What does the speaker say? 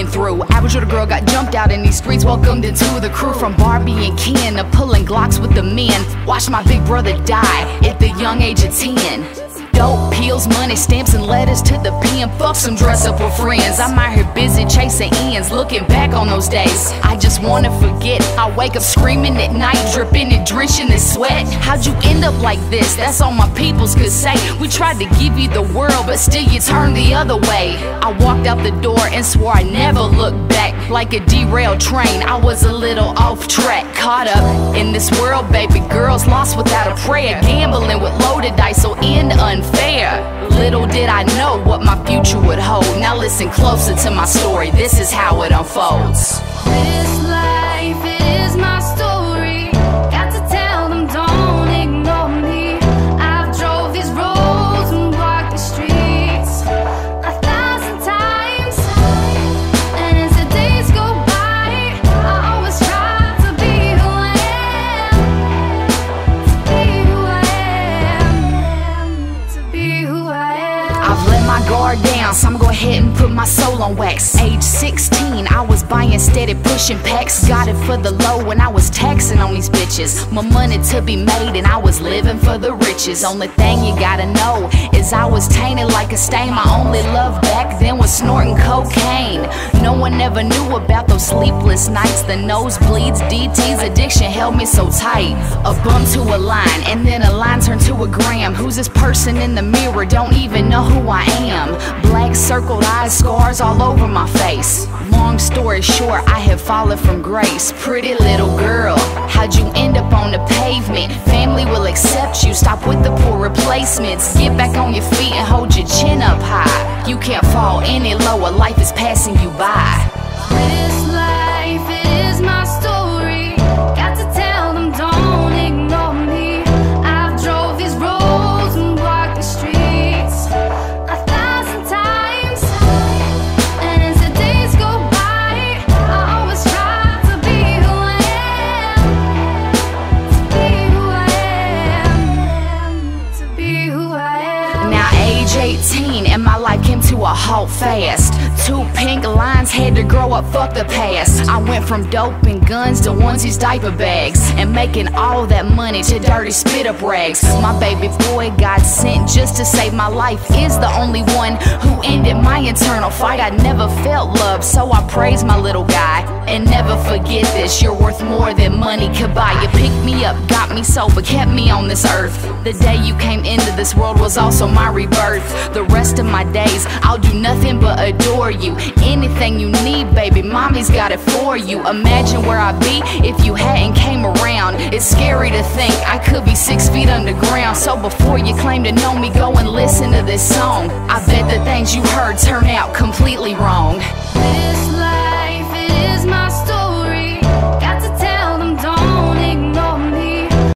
been through. Average little girl got jumped out in these streets, welcomed into the crew. From Barbie and Ken to pulling Glocks with the men. Watched my big brother die at the young age of 10. Dope, pills, money, stamps, and letters to the pen. Fuck some dress up with friends. I'm out here busy chasing ends, looking back on those days. I just wanna forget. I wake up screaming at night, dripping and drenching in sweat. How'd you end up like this? That's all my peoples could say. We tried to give you the world, but still you turned the other way. I walked out the door and swore I never looked back. Like a derailed train, I was a little off track. Caught up in this world, baby girls lost without a prayer. Gambling with loaded dice, so end unfair. Little did I know what my future would hold. Now listen closer to my story, this is how it unfolds. This life is my story. Got to tell them, don't ignore me. I've drove these roads and walked the streets 1,000 times, and as the days go by, I always try to be who I am. To be who I am. To be who I am. I've let my guard down, so I'm go ahead and put my soul on wax. Age 16, I was buying steady, pushing packs. Got it for the low when I was taxing on these bitches. More money to be made and I was living for the riches. Only thing you gotta know is I was tainted like a stain. My only love back then was snorting cocaine. No one ever knew about those sleepless nights. The nosebleeds, DTs, addiction held me so tight. A bump to a line, and then a line turned to a gram. Who's this person in the mirror? Don't even know who I am. Black circled eyes, scars all over my face. Long story short, I have fallen from grace. Pretty little girl, how'd you end up on the pavement? Family will accept you, stop with the poor replacements. Get back on your feet and hold your chin up high. You can't fall any lower, life is passing you by. This life is my story. Got to tell them, don't ignore me. I've drove these roads and walked the streets 1,000 times, and as the days go by, I always try to be who I am. To be who I am. To be who I am. Now age 18 and my life came to a halt fast. 2 pink lines had to grow up, fuck the past. I went from dope and guns to onesies, diaper bags, and making all that money to dirty spit up rags. My baby boy got sent just to save my life is the only one who ended my internal fight. I never felt love, so I praise my little guy. And never forget this, you're worth more than money could buy. You picked me up, got me sober, kept me on this earth. The day you came into this world was also my rebirth. The rest of my days, I'll do nothing but adore you. Anything you need, baby, mommy's got it for you. Imagine where I'd be if you hadn't came around. It's scary to think I could be 6 feet underground. So before you claim to know me, go and listen to this song. I bet the things you heard turn out completely wrong. This life